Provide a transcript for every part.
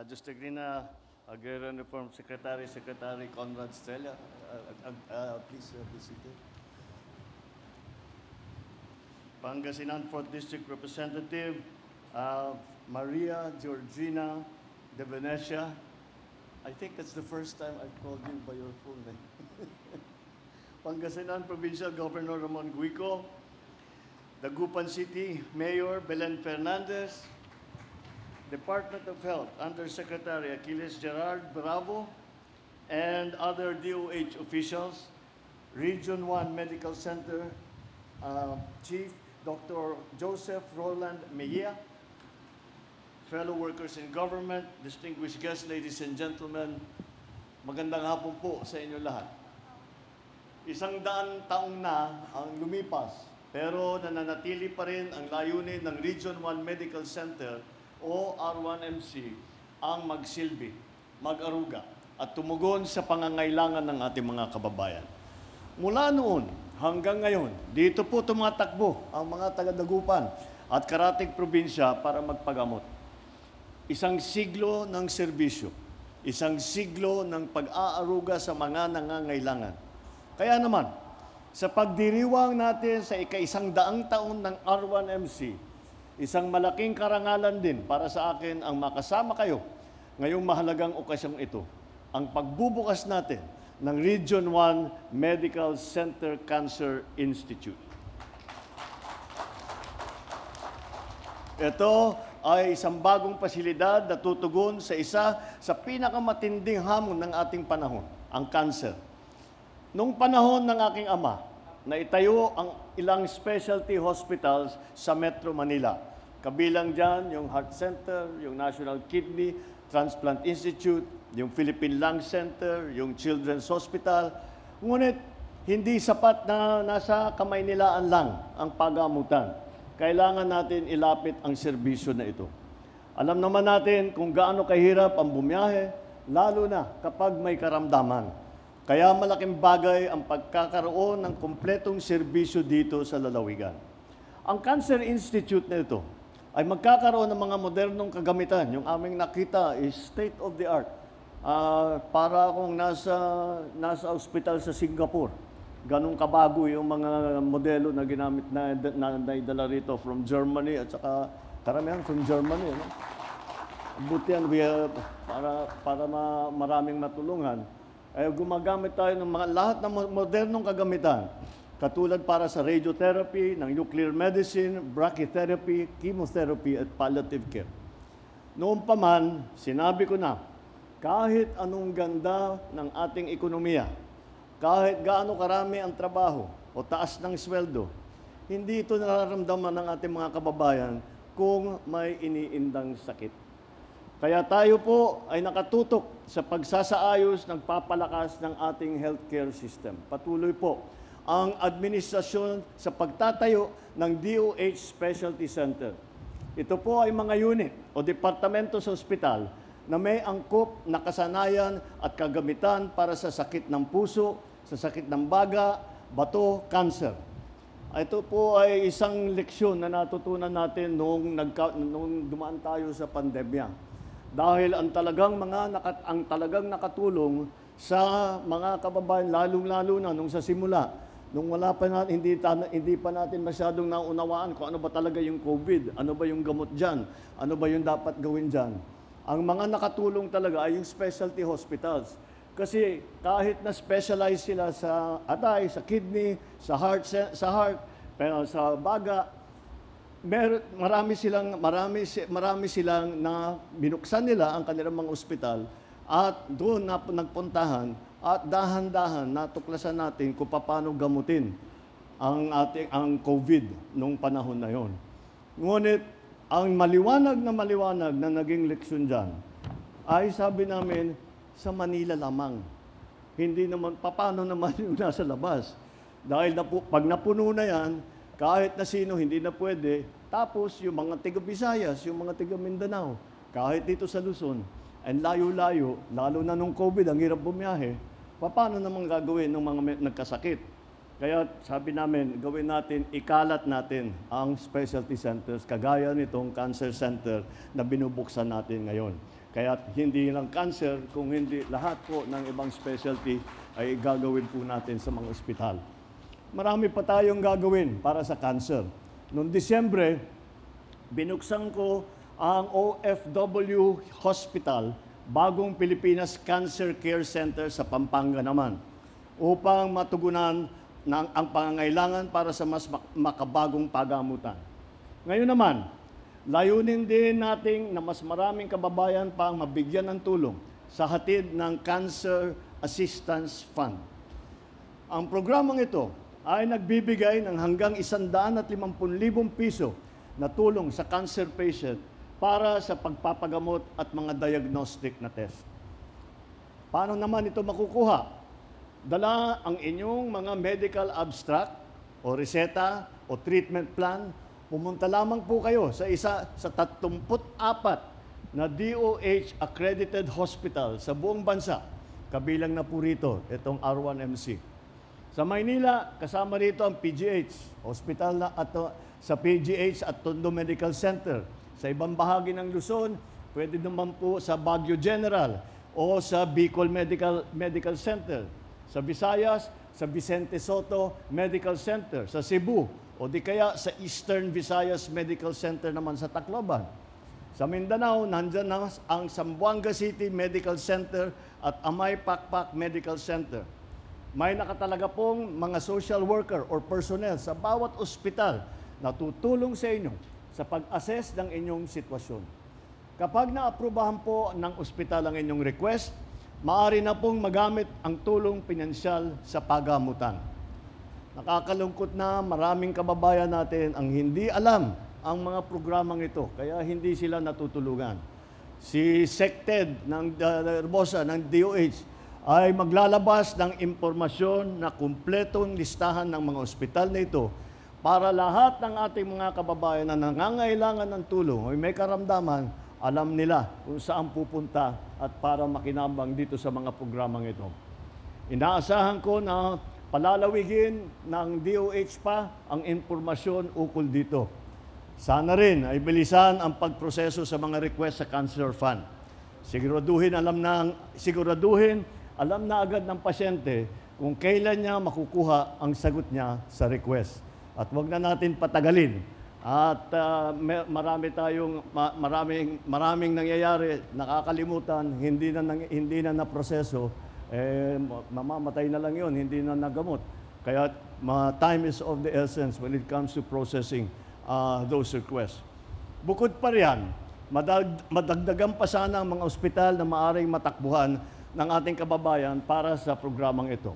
Justigrina Agrarian Reform Secretary, Secretary Conrad Estrella. Please be seated. Pangasinan 4th District Representative Maria Georgina de Venecia. I think that's the first time I've called you by your full name. Pangasinan Provincial Governor Ramon Guico. Dagupan City Mayor Belen Fernandez. Department of Health Undersecretary Achilles Gerard Bravo, and other DOH officials, Region 1 Medical Center Chief Dr. Joseph Roland Mejia, fellow workers in government, distinguished guests, ladies and gentlemen, magandang hapon po sa inyo lahat. 100 taong na ang lumipas, pero nananatili pa rin ang layunin ng Region 1 Medical Center o R1MC ang magsilbi, mag-aruga at tumugon sa pangangailangan ng ating mga kababayan. Mula noon hanggang ngayon, dito po tumatakbo ang mga taga-Dagupan at karatig probinsya para magpagamot. Isang siglo ng serbisyo, isang siglo ng pag-aaruga sa mga nangangailangan. Kaya naman, sa pagdiriwang natin sa ika-100 taon ng R1MC, isang malaking karangalan din para sa akin ang makasama kayo ngayong mahalagang okasyong ito, ang pagbubukas natin ng Region 1 Medical Center Cancer Institute. Ito ay isang bagong pasilidad na tutugon sa isa sa pinakamatinding hamon ng ating panahon, ang cancer. Noong panahon ng aking ama, naitayo ang ilang specialty hospitals sa Metro Manila. Kabilang dyan yung Heart Center, yung National Kidney Transplant Institute, yung Philippine Lung Center, yung Children's Hospital. Ngunit hindi sapat na nasa kamay nilaan lang ang pagamutan. Kailangan natin ilapit ang serbisyo na ito. Alam naman natin kung gaano kahirap ang bumiyahe, lalo na kapag may karamdaman. Kaya malaking bagay ang pagkakaroon ng kumpletong serbisyo dito sa lalawigan. Ang Cancer Institute na ito ay magkakaroon ng mga modernong kagamitan. Yung aming nakita is state of the art. Para akong nasa ospital sa Singapore. Ganong kabago yung mga modelo na ginamit na naidala rito from Germany at saka karamihan from Germany. No? Buti yan, para maraming matulungan. Ay gumagamit tayo ng lahat ng modernong kagamitan. Katulad para sa radiotherapy, ng nuclear medicine, brachytherapy, chemotherapy, at palliative care. Noon pa man, sinabi ko na, kahit anong ganda ng ating ekonomiya, kahit gaano karami ang trabaho o taas ng sweldo, hindi ito nararamdaman ng ating mga kababayan kung may iniindang sakit. Kaya tayo po ay nakatutok sa pagsasaayos ng papalakas ng ating healthcare system. Patuloy po ang administrasyon sa pagtatayo ng DOH Specialty Center. Ito po ay mga unit o departamento sa ospital na may angkop na kasanayan at kagamitan para sa sakit ng puso, sa sakit ng baga, bato, cancer. Ito po ay isang leksyon na natutunan natin nung dumaan tayo sa pandemya. Dahil ang talagang nakatulong sa mga kababayan, lalong-lalo na nung sa simula, nung wala pa natin, hindi pa natin masyadong naunawaan kung ano ba talaga yung COVID, ano ba yung gamot dyan, ano ba yung dapat gawin dyan. Ang mga nakatulong talaga ay yung specialty hospitals. Kasi kahit na specialize sila sa atay, sa kidney, sa heart, pero sa baga, marami silang na binuksan nila ang kanilang mga ospital at doon na nagpuntahan at dahan-dahan natuklasan natin kung paano gamutin ang COVID nung panahon na yon. Ngunit ang maliwanag na naging leksyon dyan ay sabi namin sa Manila lamang. Hindi naman, paano naman yung nasa labas? Dahil pag napuno na yan, kahit na sino hindi na pwede, tapos yung mga taga-Visayas, yung mga taga-Mindanao, kahit dito sa Luzon, ang layo-layo, lalo na nung COVID, ang hirap bumiyahe, paano naman gagawin ng mga nagkasakit? Kaya sabi namin, gawin natin, ikalat natin ang specialty centers, kagaya nitong cancer center na binubuksan natin ngayon. Kaya hindi lang cancer, kung hindi lahat po ng ibang specialty ay gagawin po natin sa mga ospital. Marami pa tayong gagawin para sa cancer. Noong Disyembre, binuksan ko ang OFW Hospital, Bagong Pilipinas Cancer Care Center sa Pampanga naman, upang matugunan ang pangangailangan para sa mas makabagong pagamutan. Ngayon naman, layunin din natin na mas maraming kababayan pa ang mabigyan ng tulong sa hatid ng Cancer Assistance Fund. Ang programang ito ay nagbibigay ng hanggang 150,000 piso na tulong sa cancer patient para sa pagpapagamot at mga diagnostic na test. Paano naman ito makukuha? Dala ang inyong mga medical abstract o reseta o treatment plan. Pumunta lamang po kayo sa isa sa 34 na DOH accredited hospital sa buong bansa. Kabilang na po rito itong R1MC. Sa Maynila, kasama rito ang PGH, hospital na sa PGH at Tondo Medical Center. Sa ibang bahagi ng Luzon, pwede naman po sa Baguio General o sa Bicol Medical Center. Sa Visayas, sa Vicente Soto Medical Center. Sa Cebu, o di kaya sa Eastern Visayas Medical Center naman sa Tacloban. Sa Mindanao, nandyan na ang Zamboanga City Medical Center at Amay Pakpak Medical Center. May nakatalaga pong mga social worker or personnel sa bawat ospital na tutulong sa inyo sa pag-assess ng inyong sitwasyon. Kapag naaprubahan po ng ospital ang inyong request, maaari na pong magamit ang tulong pinansyal sa pagamutan. Nakakalungkot na maraming kababayan natin ang hindi alam ang mga programang ito, kaya hindi sila natutulungan. Si SecTed ng Herbosa ng DOH ay maglalabas ng impormasyon na kumpletong listahan ng mga ospital na ito para lahat ng ating mga kababayan na nangangailangan ng tulong o may karamdaman, alam nila kung saan pupunta at para makinabang dito sa mga programang ito. Inaasahan ko na palalawigin ng DOH pa ang impormasyon ukol dito. Sana rin ay bilisan ang pagproseso sa mga request sa Cancer Fund. Siguraduhin alam na agad ng pasyente kung kailan niya makukuha ang sagot niya sa request. At huwag na natin patagalin. At maraming nangyayari, nakakalimutan, hindi na naproseso, mamamatay na lang yun, hindi na nagamot. Kaya time is of the essence when it comes to processing those requests. Bukod pa riyan, madagdagan pa sana ang mga ospital na maaaring matakbuhan ng ating kababayan para sa programang ito.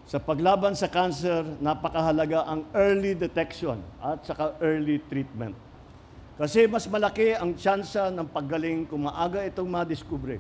Sa paglaban sa cancer, napakahalaga ang early detection at saka early treatment. Kasi mas malaki ang tsansa ng paggaling kung maaga itong madiskubre.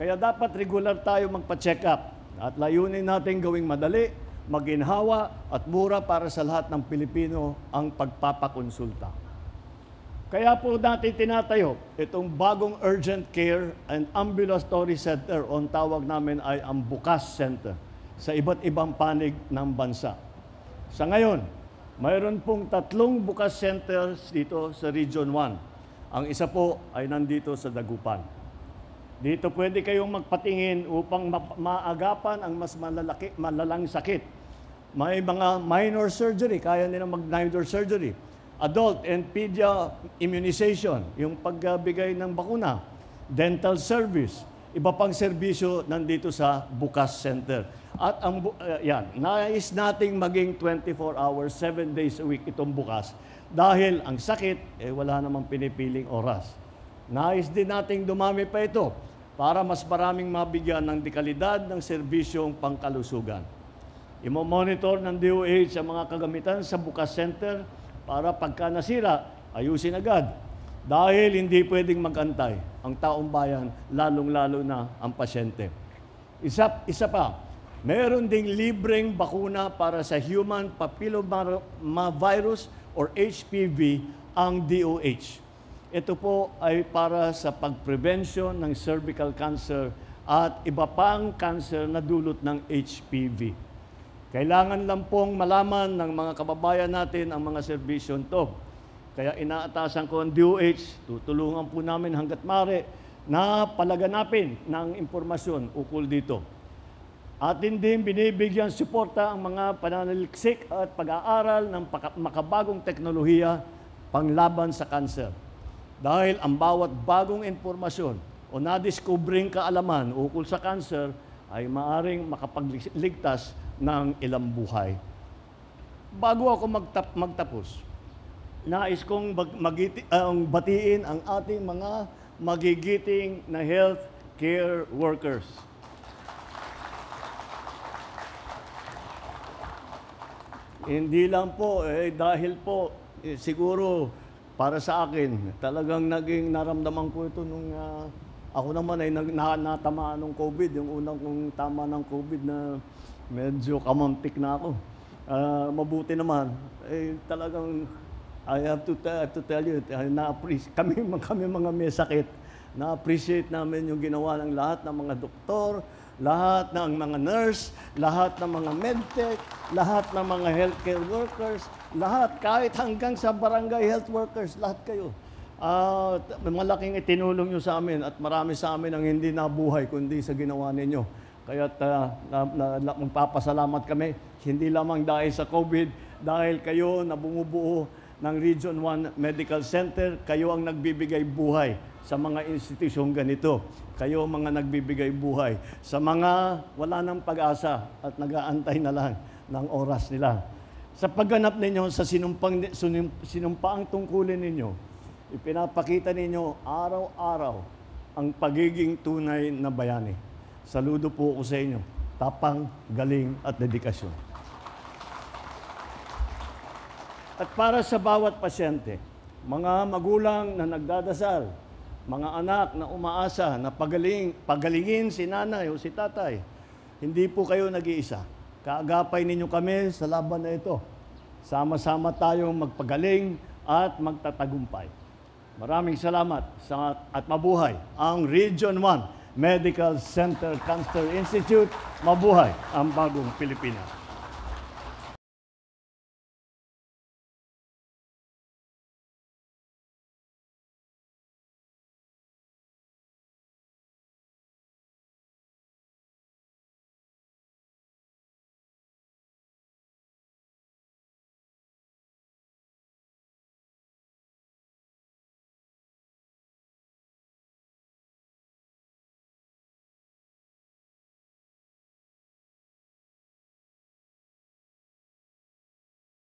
Kaya dapat regular tayo magpa-check up at layunin natin gawing madali, maginhawa at mura para sa lahat ng Pilipino ang pagpapakonsulta. Kaya po natin tinatayo itong bagong urgent care and ambulatory center, o tawag namin ay ang Bukas Center, sa iba't ibang panig ng bansa. Sa ngayon, mayroon pong 3 Bukas Centers dito sa Region 1. Ang isa po ay nandito sa Dagupan. Dito pwede kayong magpatingin upang maagapan ang mas malalang sakit. May mga minor surgery, kaya nila mag-minor surgery. Adult and pedia immunization, yung pagbigay ng bakuna, dental service, iba pang serbisyo nandito sa Bukas Center. At nais nating maging 24 hours, 7 days a week itong bukas. Dahil ang sakit, wala namang pinipiling oras. Nais din nating dumami pa ito para mas maraming mabigyan ng dekalidad ng serbisyong pangkalusugan. Imo-monitor ng DOH ang mga kagamitan sa Bukas Center para pagka nasira, ayusin agad. Dahil hindi pwedeng magantay ang taong bayan, lalong-lalo na ang pasyente. Isa pa, meron ding libreng bakuna para sa human papillomavirus or HPV ang DOH. Ito po ay para sa pagprevention ng cervical cancer at iba pang cancer na dulot ng HPV. Kailangan lang pong malaman ng mga kababayan natin ang mga serbisyon to. Kaya inaatasan ko ang DOH, tutulungan po namin hanggat maaari na palaganapin ng impormasyon ukol dito. Atin din binibigyan suporta ang mga pananaliksik at pag-aaral ng makabagong teknolohiya panglaban sa kanser. Dahil ang bawat bagong impormasyon o nadiskubring kaalaman ukol sa kanser ay maaring makapagligtas ng ilang buhay. Bago ako magtapos, nais kong batiin ang ating mga magigiting na health care workers. Hindi lang po, dahil po, siguro para sa akin, talagang naging naramdaman ko ito nung ako naman ay natamaan ng COVID, yung unang kong tama ng COVID na medyo kamuntik na ako. Mabuti naman, talagang I have to tell you, kami mga may sakit, na-appreciate namin yung ginawa ng lahat ng mga doktor, lahat ng mga nurse, lahat ng mga medtech, lahat ng mga healthcare workers, lahat, kahit hanggang sa barangay health workers, lahat kayo. Malaking itinulong nyo sa amin at marami sa amin ang hindi nabuhay kundi sa ginawa ninyo. Kaya magpapasalamat kami, hindi lamang dahil sa COVID, dahil kayo na bumubuo ng Region 1 Medical Center, kayo ang nagbibigay buhay sa mga institusyong ganito. Kayo mga nagbibigay buhay sa mga wala ng pag-asa at nag-aantay na lang ng oras nila. Sa pagganap ninyo sa sinumpaang tungkulin ninyo, ipinapakita ninyo araw-araw ang pagiging tunay na bayani. Saludo po ako sa inyo. Tapang, galing at dedikasyon. At para sa bawat pasyente, mga magulang na nagdadasal, mga anak na umaasa na pagalingin si nanay o si tatay, hindi po kayo nag-iisa. Kaagapay ninyo kami sa laban na ito. Sama-sama tayong magpagaling at magtatagumpay. Maraming salamat at mabuhay ang Region 1 Medical Center Cancer Institute. Mabuhay ang bagong Pilipinas.